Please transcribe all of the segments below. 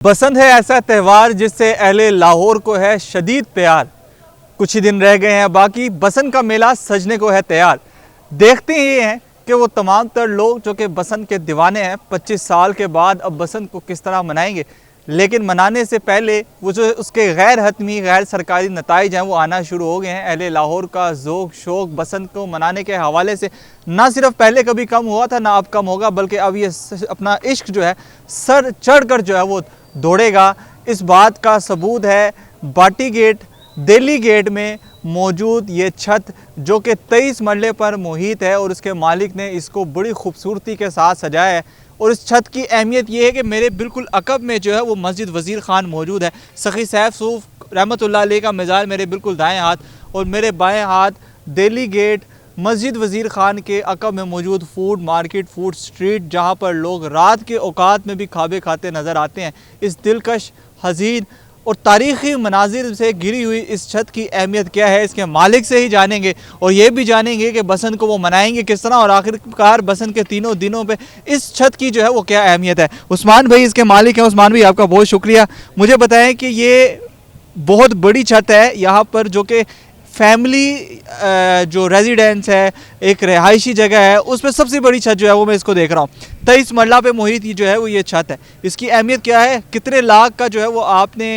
बसंत है ऐसा त्यौहार जिससे अहले लाहौर को है शदीद प्यार। कुछ ही दिन रह गए हैं, बाकी बसंत का मेला सजने को है तैयार। देखते ही हैं कि वो तमाम तर लोग जो कि बसंत के दीवाने हैं 25 साल के बाद अब बसंत को किस तरह मनाएंगे। लेकिन मनाने से पहले वो जो उसके गैर हतमी गैर सरकारी नताइज हैं वो आना शुरू हो गए हैं। अहले लाहौर का ज़ोक शौक बसंत को मनाने के हवाले से ना सिर्फ पहले कभी कम हुआ था ना अब कम होगा, बल्कि अब ये अपना इश्क जो है सर चढ़ कर जो है वो दौड़ेगा। इस बात का सबूत है बाटी गेट दिल्ली गेट में मौजूद ये छत जो कि 23 मरले पर मुहित है और उसके मालिक ने इसको बड़ी खूबसूरती के साथ सजाया है। और इस छत की अहमियत ये है कि मेरे बिल्कुल अकब में जो है वो मस्जिद वज़ीर ख़ान मौजूद है। सखी सैफ सूफ रहमतुल्लाह अलैह का मज़ार मेरे बिल्कुल दाएँ हाथ और मेरे बाएँ हाथ दिल्ली गेट मस्जिद वज़ीर ख़ान के अकब में मौजूद फूड मार्केट फूड स्ट्रीट, जहाँ पर लोग रात के औकात में भी खाबे खाते नज़र आते हैं। इस दिलकश हसीन और तारीख़ी मनाजिर से घिरी हुई इस छत की अहमियत क्या है, इसके मालिक से ही जानेंगे और ये भी जानेंगे कि बसंत को वो मनाएंगे किस तरह और आखिरकार बसंत के तीनों दिनों पे इस छत की जो है वो क्या अहमियत है। उस्मान भाई इसके मालिक हैं। उस्मान भाई आपका बहुत शुक्रिया। मुझे बताएं कि ये बहुत बड़ी छत है यहाँ पर जो कि फैमिली जो रेजिडेंस है एक रिहायशी जगह है उस पर सबसे बड़ी छत जो है वो मैं इसको देख रहा हूँ। 23 मरला पे मुहित जो है वो ये छत है। इसकी अहमियत क्या है, कितने लाख का जो है वो आपने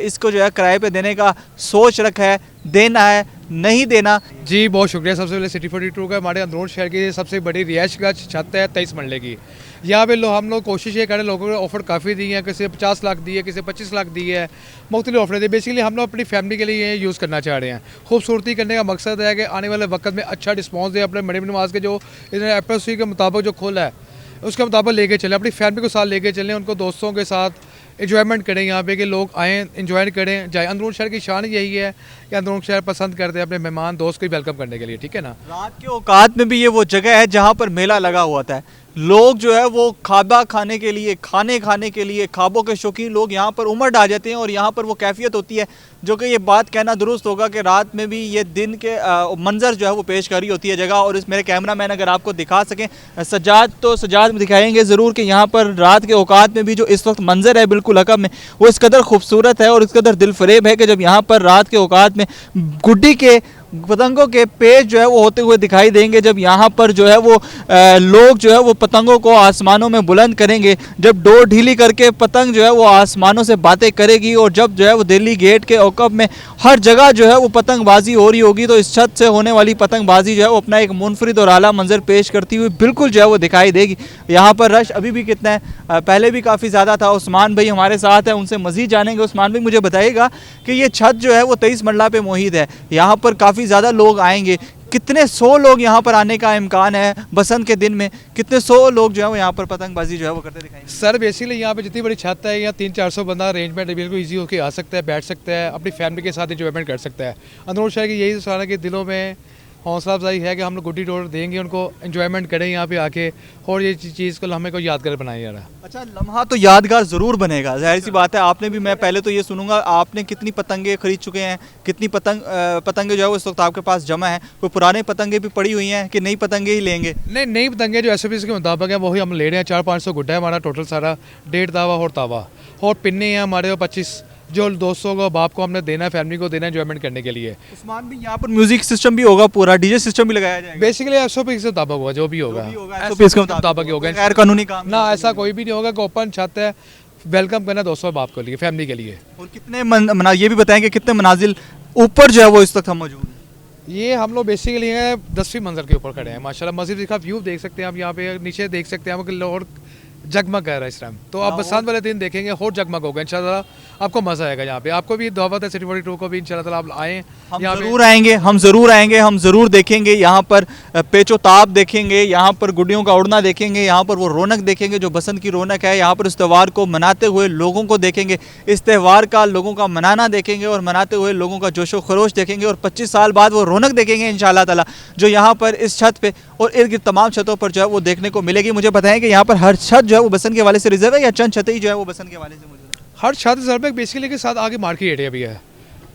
इसको जो है किराए पे देने का सोच रखा है, देना है नहीं देना? जी बहुत शुक्रिया। सबसे पहले सिटी 42 का हमारे अंदरून शहर की सबसे बड़ी रिहायश का छत है 23 मरले की। यहाँ पे हम लोग कोशिश ये करें, लोगों को ऑफर काफ़ी दी है, किसी 50 लाख दी है, किसी 25 लाख दी है, मुख्तलिफ ऑफर दी। बेसिकली हम लोग अपनी फैमिली के लिए यूज़ करना चाह रहे हैं। खूबसूरती करने का मकसद है कि आने वाले वक्त में अच्छा रिस्पॉन्स दे। अपने मरीम नवाज के जो इन्होंने एपी के मुताबिक जो खोला है उसके मुताबिक लेके चलें, अपनी फैमिली को साथ लेके चलें, उनको दोस्तों के साथ इन्जॉयमेंट करें। यहाँ पे कि लोग आएँ इन्जॉय करें जाए। अंदरून शहर की शान यही है कि अंदरून शहर पसंद करते हैं अपने मेहमान दोस्त को वेलकम करने के लिए। ठीक है ना। रात के औकात में भी ये वो जगह है जहाँ पर मेला लगा हुआ था। लोग जो है वो खाबा खाने के लिए खाने के लिए खाबों के शौकीन लोग यहाँ पर उमड़ आ जाते हैं और यहाँ पर वो कैफियत होती है जो कि ये बात कहना दुरुस्त होगा कि रात में भी ये दिन के मंजर जो है वो पेश करी होती है जगह। और इस मेरे कैमरा मैन अगर आपको दिखा सकें सजाद में दिखाएंगे ज़रूर कि यहाँ पर रात के औकात में भी जो इस वक्त मंजर है बिल्कुल अकब में वो इस कदर खूबसूरत है और इस कदर दिलफरेब है कि जब यहाँ पर रात के औकात में गुड्डी के पतंगों के पेच जो है वो होते हुए दिखाई देंगे, जब यहाँ पर जो है वो लोग जो है वो पतंगों को आसमानों में बुलंद करेंगे, जब डोर ढीली करके पतंग जो है वो आसमानों से बातें करेगी और जब जो है वो दिल्ली गेट के औकब में हर जगह जो है वो पतंगबाजी हो रही होगी, तो इस छत से होने वाली पतंगबाजी जो है वो अपना एक मुनफरिद और आला मंजर पेश करती हुई बिल्कुल जो है वो दिखाई देगी। यहाँ पर रश अभी भी कितना है, पहले भी काफ़ी ज़्यादा था। उस्मान भाई हमारे साथ हैं, उनसे मज़ीद जानेंगे। उस्मान भाई मुझे बताइएगा कि ये छत जो है वो 23 मरला पे मुहित है, यहाँ पर काफ़ी ज़्यादा लोग आएंगे, कितने 100 लोग यहाँ पर आने का इम्कान है बसंत के दिन में? कितने 100 लोग जो है वो यहाँ पर पतंगबाजी जो है वो करते दिखाएंगे? सर बेसिकली यहाँ पे जितनी बड़ी छत है यहाँ 300-400 बंदा अरेंजमेंट बिल्कुल इजी होकर आ सकता है, बैठ सकता है, अपनी फैमिली के साथ इंजॉयमेंट कर सकता है। अंदरून शहर की यही सारा के दिलों में हौसला अफजाई है कि हम लोग गुड्डी डोर देंगे, उनको एंजॉयमेंट करें यहाँ पे आके और ये चीज़ को हमें को यादगार बनाए जा रहा है। अच्छा, लम्हा तो यादगार ज़रूर बनेगा, जाहिर सी बात है। आपने भी, मैं पहले तो ये सुनूंगा आपने कितनी पतंगे खरीद चुके हैं, कितनी पतंगे जो है इस वक्त आपके पास जमा है? कोई पुराने पतंगे भी पड़ी हुई हैं कि नई पतंगे ही लेंगे? नहीं, नई पतंगे जो SOP के मुताबिक है वही हम ले रहे हैं। 400-500 गुड्डा है हमारा टोटल सारा, 1.5 तावा और पिन्ने हैं हमारे 25 जो दोस्तों को बाप को हमने देना है, फैमिली को देना है एंजॉयमेंट करने के लिए। उस्मान भी यहाँ पर म्यूजिक सिस्टम भी होगा, पूरा डीजे सिस्टम भी लगाया जाएगा? बेसिकली SOP के मुताबिक होगा, जो भी होगा SOP के मुताबिक होगा, गैर कानूनी काम ना ऐसा कोई भी नहीं होगा कि ओपन छत है, वेलकम करना दोस्तों बाप के लिए, फैमिली के लिए। और कितने ये भी बताएंगे कितने मनाजिल ऊपर जो है वो इस वक्त हम मौजूद हैं? ये हम लोग बेसिकली है 10वीं मंजिल के ऊपर खड़े हैं माशाल्लाह। मस्जिद का व्यू देख सकते हैं आप, यहाँ पे नीचे देख सकते हैं आप और जगमग कर रहा है इस टाइम। तो आप बसंत वाले दिन देखेंगे और जगमग होगा इंशाल्लाह, आपको मज़ा आएगा। यहाँ पे आपको भी दावत है सिटी 42 को भी इंशाल्लाह आप आएँ। हम ज़रूर आएंगे, हम ज़रूर देखेंगे यहाँ पर पेचो ताप देखेंगे, यहाँ पर गुड्डियों का उड़ना देखेंगे, यहाँ पर वो रौनक देखेंगे जो बसंत की रौनक है। यहाँ पर इस त्यौहार को मनाते हुए लोगों को देखेंगे, इस त्यौहार का लोगों का मनाना देखेंगे और मनाते हुए लोगों का जोशो खरोश देखेंगे और 25 साल बाद वो रौनक देखेंगे इंशाल्लाह ताला जो यहाँ पर इस छत पे और इर्द गिर्द तमाम छतों पर जो है वो देखने को मिलेगी। मुझे बताएं कि यहाँ पर हर छत जो है वो बसंत के वाले से रिजर्व है या चंद छतें ही जो है वो बसंत के वाले से मौजूद है? हर छत रिजर्व है बेसिकली के साथ आगे मार्केट एरिया भी है,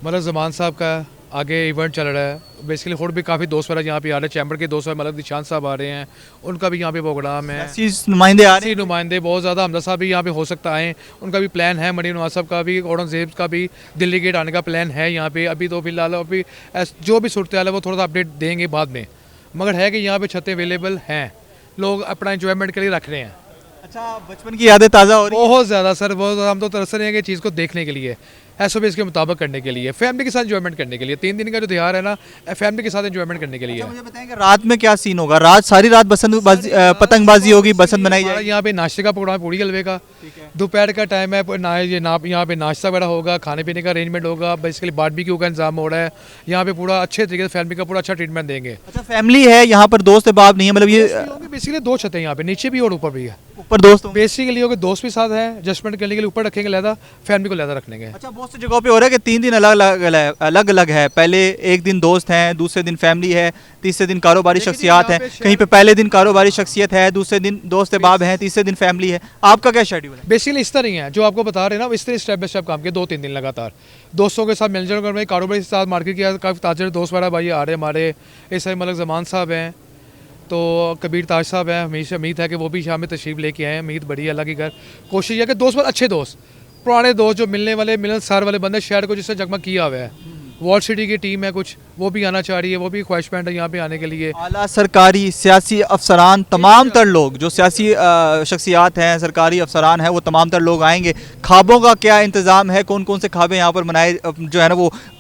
मतलब जमान साहब का आगे इवेंट चल रहा है, बेसिकली और भी काफ़ी दोस्त वगैरह यहाँ पे आ रहे हैं। चैम्बर के दोस्त मलक निशान साहब आ रहे हैं, उनका भी यहाँ पे प्रोग्राम है। नुमाइंदे आ रहे सियासी नुमाइंदे बहुत ज़्यादा, हमजा साहब भी यहाँ पे हो सकता है, उनका भी प्लान है। मरीम नवाज साहब का भी, औरंगजेब का भी दिल्ली गेट आने का प्लान है यहाँ पे। अभी तो फिलहाल अभी जो भी सूरत हाल है वो थोड़ा सा अपडेट देंगे बाद में, मगर है कि यहाँ पे छतें अवेलेबल हैं, लोग अपना इंजॉयमेंट के लिए रख रहे हैं। अच्छा, बचपन की यादें ताज़ा हो रही हैं? बहुत ज़्यादा सर, बहुत ज़्यादा। हम तो तरस रहे हैं कि चीज़ को देखने के लिए, SOPs के मुताबिक करने के लिए, फैमिली के साथ इंजॉयमेंट करने के लिए। 3 दिन का जो त्योहार है ना, फैमिली के साथ इंजॉयमेंट करने के लिए। अच्छा, मुझे बताएं कि रात में क्या सीन होगा? रात सारी रात पतंगबाजी होगी, बसंत बनाई हमारा जाएगी? यहाँ पे नाश्ते का प्रोग्राम है, पूड़ी हलवे का। दोपहर का टाइम है, यहाँ पे नाश्ता वगैरह होगा, खाने पीने का अरेंजमेंट होगा। बेसिकली बारबेक्यू का इंतजाम हो रहा है यहाँ पे पूरा अच्छे तरीके से, फैमिली का पूरा अच्छा ट्रीटमेंट देंगे। अच्छा, फैमिली है यहाँ पर, दोस्त बाप नहीं है, मतलब ये बेसिकली 2 छतें यहाँ पे, नीचे भी और ऊपर भी है। ऊपर दोस्त होंगे? बेसिकली होगा, दोस्त भी साथ हैं, एडजस्टमेंट करने के लिए ऊपर रखेंगे लहदा, फैमिली को लहदा रखेंगे। अच्छा, बहुत सी जगहों पे हो रहा है कि 3 दिन अलग अलग है। पहले एक दिन दोस्त हैं, दूसरे दिन फैमिली है, तीसरे दिन कारोबारी लेकिन शख्सियात यहाँ हैं। पे कहीं पे पहले दिन कारोबारी शख्सियत है, दूसरे दिन दोस्त बाब हैं, तीसरे दिन फैमिली है। आपका क्या शेड्यूल है? बेसिकली इस तरह ही है जो आपको बता रहे हैं ना, इस तरह स्टेप बाय स्टेप काम किया 2-3 दिन लगातार। दोस्तों के साथ मिलजुल कर में, कारोबारी के साथ मार्केट किया, काफ़ी ताजर दोस्त वाला भाई आ रहे हैं हमारे। इस समय मलक जमान साहब हैं, तो कबीर ताज साहब हैं। हमेशा उम्मीद है कि वो भी शाम में तशरीफ़ लेके आए हैं, उम्मीद बड़ी अल्लाह की घर। कोशिश है कि दोस्त बहुत अच्छे दोस्त, पुराने दोस्त जो मिलने वाले, मिलनसार वाले बंदे, शहर को जिससे जगमग किया हुआ है। वॉल सिटी की टीम है कुछ, वो भी आना चाह रही है, वो भी ख्वाहिशमंद है यहाँ पे आने के लिए। आला सरकारी सियासी अफसरान, तमाम तर लोग जो सियासी शख्सियात हैं, सरकारी अफसरान हैं, वो तमाम तर लोग आएंगे। खाबों का क्या इंतज़ाम है? कौन कौन से खाबे यहाँ पर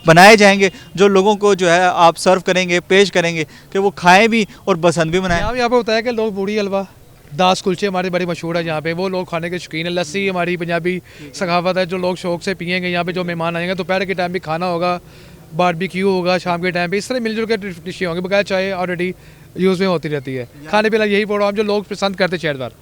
बनाए जाएंगे, जो लोगों को जो है आप सर्व करेंगे, पेश करेंगे कि वो खाएं भी और पसंद भी बनाएं? यहाँ पे बताया कि लोग बूढ़ी हलवा, दास कुलचे हमारे बड़े मशहूर है यहाँ पे, वो लोग खाने के शौकीन है। लस्सी हमारी पंजाबी सखावत है, जो लोग शौक से पियेंगे। यहाँ पे जो मेहमान आएंगे, दोपहर के टाइम भी खाना होगा, बारबेक्यू होगा, शाम के टाइम पे इस तरह मिलजुल के डिशें होंगी। बगैर चाय ऑलरेडी यूज़ में होती रहती है। खाने पीने यही प्रोग्राम जो लोग पसंद करते शहरदार।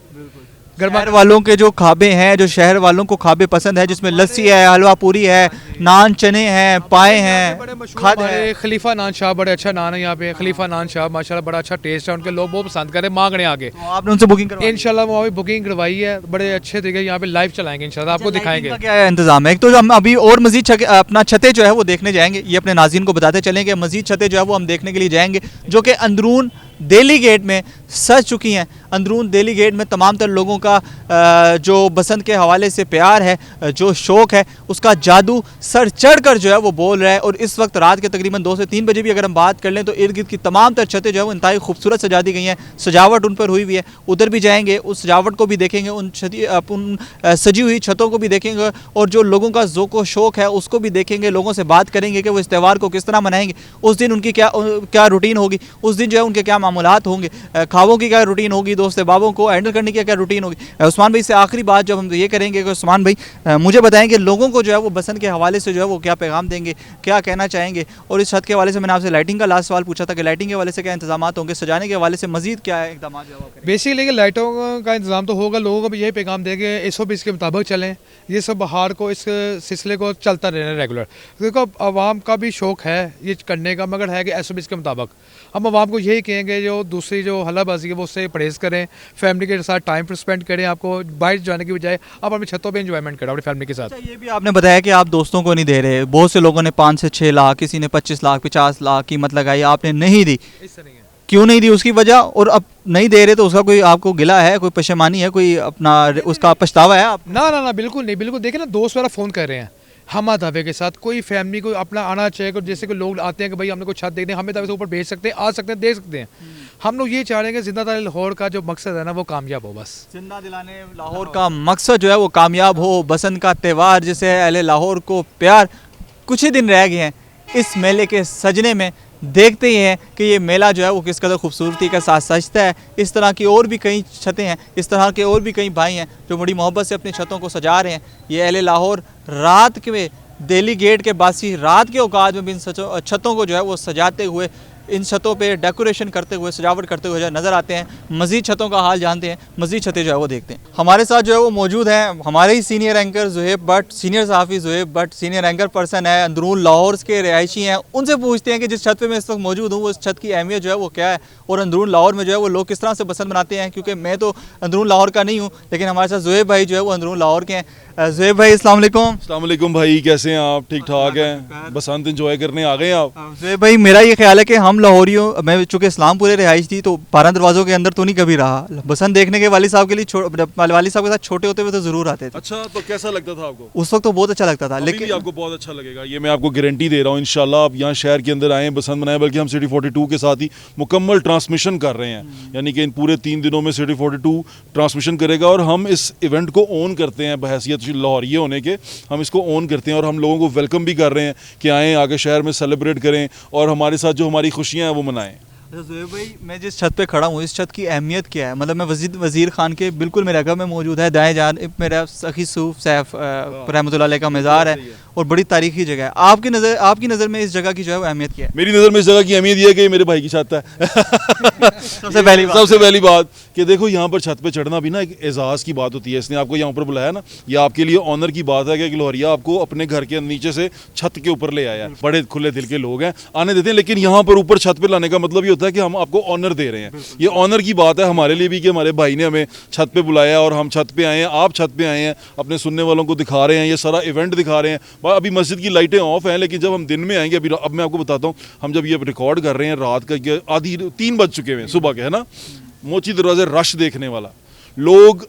शहर वालों के जो खाबे हैं, जो शहर वालों को खाबे पसंद है, जिसमें लस्सी है, हलवा पूरी है, नान चने हैं, पाए हैं, खाद है। खलीफा नान शाह बड़े अच्छा नान है यहाँ पे। खलीफा नान शाह माशाल्लाह बड़ा अच्छा टेस्ट है, उनके लोग बहुत पसंद करें, मांग रहे हैं आगे। तो आपने उनसे बुकिंग करवाई? इंशाल्लाह वो अभी बुकिंग करवाई है, बड़े अच्छे तरीके यहाँ पे लाइव चलाएंगे इंशाल्लाह, आपको दिखाएंगे। लाइटिंग का क्या इंतजाम है? एक तो हम अभी और मजीद अपना छतें जो है वो देखने जाएंगे, ये अपने नाज़रीन को बताते चलेंगे। मजीद छतें जो है वो हम देखने के लिए जाएंगे, जो कि अंदरून दिल्ली गेट में सज चुकी हैं। अंदरून दिल्ली गेट में तमाम तर लोगों का जो बसंत के हवाले से प्यार है, जो शौक़ है, उसका जादू सर चढ़ कर जो है वो बोल रहा है। और इस वक्त रात के तकरीबन 2 से 3 बजे भी अगर हम बात कर लें तो इर्द गिर्द की तमाम तर छतें जो है वो इंतहाई खूबसूरत सजा दी गई हैं, सजावट उन पर हुई हुई है। उधर भी जाएंगे, उस सजावट को भी देखेंगे, उन सजी हुई छतों को भी देखेंगे, और जो लोगों का ज़ौक़ व शौक़ है उसको भी देखेंगे। लोगों से बात करेंगे कि वो इस त्यौहार को किस तरह मनाएंगे, उस दिन उनकी क्या रूटीन होगी, उस दिन जो है उनके क्या मामूलात होंगे, खाबों की क्या रूटीन होगी, दोस्त बाबों को हैंडल करने की क्या रूटीन होगी। उस्मान भाई से आखिरी बात जब हम ये करेंगे कि उस्मान भाई मुझे बताएं कि लोगों को जो है वो बसंत के हवाले से जो है वो क्या पैगाम देंगे, क्या कहना चाहेंगे। और इस छत के हवाले से मैंने आपसे लाइटिंग का लास्ट सवाल पूछा था कि लाइटिंग के हवाले से क्या इंतजाम होंगे, सजाने के हवाले से मजीद क्या इकदाम? बेसिकली लाइटों का इंतजाम तो होगा, लोगों को भी यही पैगाम देंगे SOPs के मुताबिक चलें। ये सब बहार को, इस सिलसिले को चलता रहना रेगुलर, क्योंकि आवाम का भी शौक़ है ये करने का, मगर है कि SOPs के मुताबिक। हम आवाम को यही कहेंगे जो दूसरी जो हलाबाजी है वो उससे परहेज़ करें, फैमिली के साथ टाइम स्पेंड करें। आपको बाहर जाने की बजाय आप अपनी छतों पे एंजॉयमेंट करें अपनी फैमिली के साथ। अच्छा, ये भी आपने बताया कि आप दोस्तों को नहीं दे रहे। बहुत से लोगों ने 5 से 6 लाख, किसी ने 25 लाख 50 लाख कीमत लगाई, आपने नहीं दी। इस तरह है। क्यों नहीं दी, उसकी वजह? और अब नहीं दे रहे तो उसका कोई आपको गिला है, कोई पशेमानी है, कोई अपना उसका पछतावा है आप? ना बिल्कुल नहीं, बिल्कुल। देखिए ना, दोस्त वाला फ़ोन कर रहे हैं हम दावे के साथ, कोई फैमिली को अपना आना चाहिए। जैसे कि लोग आते हैं कि भाई हमने कुछ छत देखने, हमें दावे से ऊपर भेज सकते हैं, आ सकते हैं, दे सकते हैं। हम लोग ये चाह रहे हैं कि जिंदा लाहौर का जो मकसद है ना वो कामयाब हो। बस जिंदा दिलाने लाहौर का मकसद जो है वो कामयाब हो। बसंत का त्यौहार जिसे अहले लाहौर को प्यार, कुछ ही दिन रह गए हैं इस मेले के सजने में। देखते ही हैं कि ये मेला जो है वो किस कदर खूबसूरती के साथ सजता है। इस तरह की और भी कई छतें हैं, इस तरह के और भी कई भाई हैं जो बड़ी मोहब्बत से अपनी छतों को सजा रहे हैं। ये अहले लाहौर रात के दिल्ली गेट के बासी रात के औकात में भी इन छतों को जो है वो सजाते हुए, इन छतों पे डेकोरेशन करते हुए, सजावट करते हुए जो नज़र आते हैं। मज़ीद छतों का हाल जानते हैं, मज़ीद छतें जो है वो देखते हैं। हमारे साथ जो है वो मौजूद हैं हमारे ही senior anchor Zuhaib Bhatt, senior सहाफ़ी Zuhaib Bhatt, senior anchor person है, अंदरून लाहौर के रिहायशी हैं। उनसे पूछते हैं कि जिस छत पे मैं इस वक्त मौजूद हूँ, वो इस छत की अहमियत जो है वो क्या है, और अंदरून लाहौर में जो है वो लोग किस तरह से बसंत मनाते हैं। क्योंकि मैं तो अंदरून लाहौर का नहीं हूँ, लेकिन हमारे साथ ज़ुहैब भाई जो है वो अंदरून लाहौर के हैं। ज़ुहैब भाई अस्सलाम वालेकुम। अस्सलाम वालेकुम भाई, कैसे हैं आप? ठीक ठाक हैं? बसंत एंजॉय करने आ गए हैं आप? ज़ुहैब भाई मेरा ये ख्याल है कि हम लाहौरियों, मैं चूँकि इस्लामपुर रिहाइश थी तो 12 दरवाज़ों के अंदर तो नहीं कभी रहा। बसंत देखने के वालिद साहब के लिए वालिद साहब के साथ छोटे होते हुए तो ज़रूर आते थे। अच्छा, तो कैसा लगता था आपको? उस वक्त तो बहुत अच्छा लगता था, अभी भी लेकिन आपको बहुत अच्छा लगेगा, ये मैं आपको गारंटी दे रहा हूँ। इंशाल्लाह आप यहाँ शहर के अंदर आएँ, बसंत मनाएं। बल्कि हम सिटी 42 के साथ ही मुकम्मल ट्रांसमिशन कर रहे हैं, यानी कि इन पूरे 3 दिनों में सिटी 42 ट्रांसमिशन करेगा। और हम इस इवेंट को ओन करते हैं, बहैसियत लाहौरिये होने के हम इसको ओन करते हैं। और हम लोगों को वेलकम भी कर रहे हैं कि आएँ, आगे शहर में सेलिब्रेट करें और हमारे साथ जो हमारी खुशियाँ हैं वो मनाएं। अच्छा ज़ुहैब भाई, मैं जिस छत पे खड़ा हूँ इस छत की अहमियत क्या है? मतलब मैं वज़ीर खान के बिल्कुल मेरे घर में मौजूद है, दाएं जानिब मेरा सखी सूफ सैफ रहमतुल्लाह अलैह का मज़ार है और बड़ी तारीखी जगह है। आपकी नज़र में इस जगह की जो है वो अहमियत क्या है? मेरी नज़र में इस जगह की अहमियत ये है कि ये मेरे भाई की छत है। सबसे पहली बात कि देखो, यहाँ पर छत पे चढ़ना भी ना एक एजाज़ की बात होती है। इसने आपको यहाँ पर बुलाया ना, ये आपके लिए ऑनर की बात है कि लाहौरिया आपको अपने घर के नीचे से छत के ऊपर ले आया है। बड़े खुले दिल के लोग हैं, आने देते हैं, लेकिन यहाँ पर ऊपर छत पे लाने का मतलब ये होता है कि हम आपको ऑनर दे रहे हैं। ये ऑनर की बात है हमारे लिए भी कि हमारे भाई ने हमें छत पे बुलाया और हम छत पे आए हैं, आप छत पे आए हैं, अपने सुनने वालों को दिखा रहे हैं, ये सारा इवेंट दिखा रहे हैं। अभी मस्जिद की लाइटें ऑफ हैं, लेकिन जब हम दिन में आएंगे, अब मैं आपको बताता हूँ, हम जब ये रिकॉर्ड कर रहे हैं रात का, आधी 3 बज चुके हैं सुबह के, है ना, मोची दरवाजे रश देखने वाला, लोग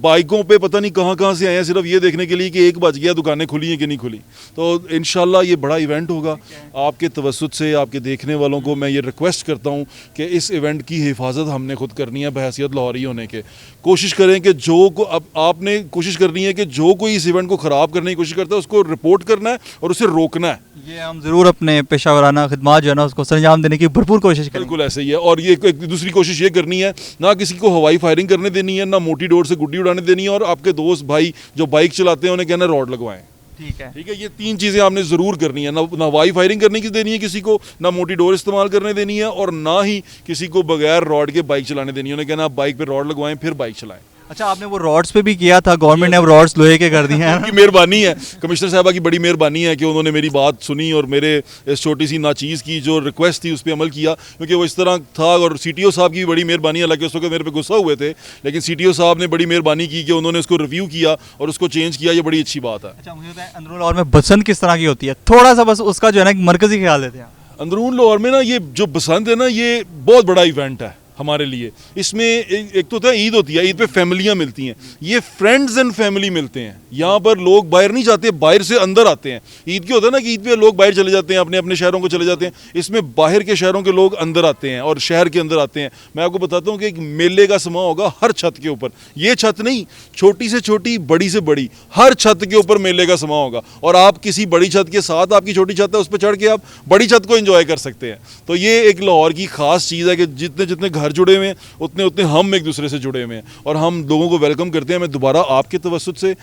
बाइकों पे पता नहीं कहाँ से आए हैं सिर्फ ये देखने के लिए कि 1 बज गया, दुकानें खुली हैं कि नहीं खुली। तो इंशाल्लाह ये बड़ा इवेंट होगा। आपके तवस्सुत से आपके देखने वालों को मैं ये रिक्वेस्ट करता हूँ कि इस इवेंट की हिफाजत हमने खुद करनी है बहैसियत लाहौरी होने के। कोशिश करें कि आपने कोशिश करनी है कि जो कोई इस इवेंट को ख़राब करने की कोशिश करता है उसको रिपोर्ट करना है और उसे रोकना है। ये हम ज़रूर अपने पेशावराना खिदमत जो है ना उसको सरंजाम देने की भरपूर कोशिश करें। बिल्कुल ऐसे ही है। और ये एक दूसरी कोशिश ये करनी है, ना किसी को हवाई फायरिंग करने देनी है, ना मोटी डोर से गुड्डी उड़ाने देनी है। और आपके दोस्त भाई जो बाइक चलाते हैं उन्हें कहना रॉड लगवाएं। ठीक है, ये 3 चीज़ें आपने ज़रूर करनी है। ना हवाई फायरिंग करने की देनी है किसी को, ना मोटी डोर इस्तेमाल करने देनी है, और ना ही किसी को बगैर रॉड के बाइक चलाने देनी है। उन्हें कहना आप बाइक पे रॉड लगवाएं फिर बाइक चलाएं। अच्छा, आपने वो रॉड्स पे भी किया था, गवर्नमेंट ने अब रॉड्स लोहे के कर दिए हैं। उनकी मेहरबानी है, कमिश्नर साहबा की बड़ी मेहरबानी है कि उन्होंने मेरी बात सुनी और मेरे इस छोटी सी नाचीज़ की जो रिक्वेस्ट थी उस पर अमल किया, क्योंकि वो इस तरह था। और CTO साहब की भी बड़ी मेहरबानी है, हालांकि उस वक्त मेरे पे गुस्सा हुए थे, लेकिन CTO साहब ने बड़ी मेहरबानी की कि उन्होंने इसको रिव्यू किया और उसको चेंज किया। ये बड़ी अच्छी बात है। अच्छा, मुझे बताएं अंदरून लाहौर में बसंत किस तरह की होती है? थोड़ा सा बस उसका जो है ना मरकजी ख्याल देते हैं। अंदरून लाहौर में ना ये जो बसंत है ना, ये बहुत बड़ा इवेंट है हमारे लिए। इसमें एक तो होता है ईद होती है, ईद पे फैमिलियाँ मिलती हैं, ये फ्रेंड्स एंड फैमिली मिलते हैं। यहाँ पर लोग बाहर नहीं जाते, बाहर से अंदर आते हैं। ईद की होता है ना कि ईद पे लोग बाहर चले जाते हैं, अपने अपने शहरों को चले जाते हैं। इसमें बाहर के शहरों के लोग अंदर आते हैं और शहर के अंदर आते हैं। मैं आपको बताता हूँ कि एक मेले का समा होगा हर छत के ऊपर। ये छत नहीं, छोटी से छोटी, बड़ी से बड़ी, हर छत के ऊपर मेले का समा होगा। और आप किसी बड़ी छत के साथ, आपकी छोटी छत है उस पर चढ़ के आप बड़ी छत को एंजॉय कर सकते हैं। तो ये एक लाहौर की खास चीज़ है कि जितने जितने घर जुड़े हुए हैं उतने उतने हम एक दूसरे से जुड़े हुए हैं और हम लोगों को वेलकम करते हैं। मैं दोबारा आपके तवस्सुत से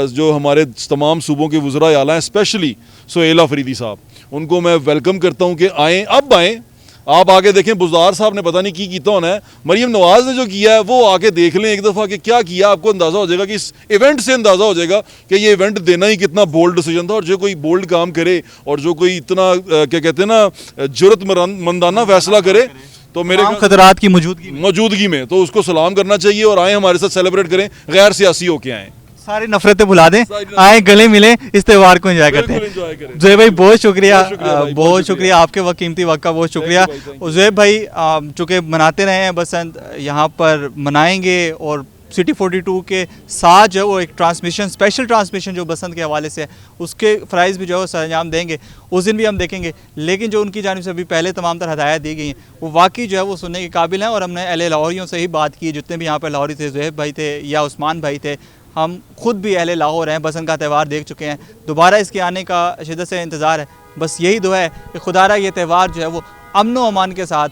जो हमारे तमाम सूबों के वज़रा आला हैं, स्पेशली सुहेल अफरीदी साहब, उनको मैं वेलकम करता हूं कि आएँ, अब आएँ। आप आके देखें, बुज़दार साहब ने पता नहीं की किया होना है, मरीम नवाज़ ने जो किया है वो आके देख लें एक दफ़ा कि क्या किया। आपको अंदाज़ा हो जाएगा कि इस इवेंट से अंदाज़ा हो जाएगा कि ये इवेंट देना ही कितना बोल्ड डिसीजन था। और जो कोई बोल्ड काम करे और जो कोई इतना क्या कहते हैं ना, जुर्रतमंदाना फैसला करे, तो मेरे खतरात की मौजूदगी में तो उसको सलाम करना चाहिए और आए हमारे साथ सेलिब्रेट करें, गैर सियासी होके आएँ, सारी नफरतें भुला दें, आए गले मिले, इस त्यौहार को एंजॉय करते हैं। ज़ुहैब भाई बहुत शुक्रिया, बहुत शुक्रिया आपके वक्त कीमती वक्त का, बहुत शुक्रिया। ज़ुहैब भाई चूँकि मनाते रहे हैं बसंत, यहाँ पर मनाएंगे और सिटी 42 के साथ जो वो एक ट्रांसमिशन, स्पेशल ट्रांसमिशन जो बसंत के हवाले से है, उसके प्राइज़ भी जो है सरंजाम देंगे, उस दिन भी हम देखेंगे। लेकिन जो उनकी जानिब से अभी पहले तमाम तरह हदायत दी गई हैं वो वाकई जो है वो सुनने के काबिल हैं। और हमने अहले लाहौरियों से ही बात की, जितने भी यहाँ पर लाहौरी थे, ज़ुहैब भाई थे या उस्मान भाई थे, हम खुद भी अहले लाहौर हैं, बसंत का त्यौहार देख चुके हैं, दोबारा इसके आने का शिद्दत से इंतज़ार है। बस यही दुआ है कि खुदारा ये त्यौहार जो है वो अमन व अमान के साथ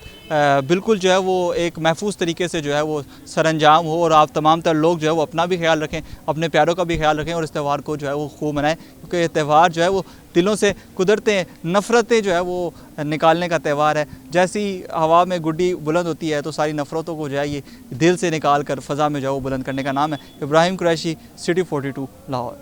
बिल्कुल जो है वो एक महफूज तरीके से जो है वो सरंजाम हो और आप तमाम तर लोग जो है वो अपना भी ख्याल रखें, अपने प्यारों का भी ख्याल रखें और इस त्यौहार को जो है वो खूब मनाएं, क्योंकि ये त्यौहार जो है वो दिलों से कुदरतें, नफ़रतें जो है वो निकालने का त्यौहार है। जैसी हवा में गुड्डी बुलंद होती है तो सारी नफ़रतों को जो है ये दिल से निकाल कर फ़ज़ा में जो है वो बुलंद करने का नाम है। इब्राहिम कुरैशी, सिटी 42, लाहौर।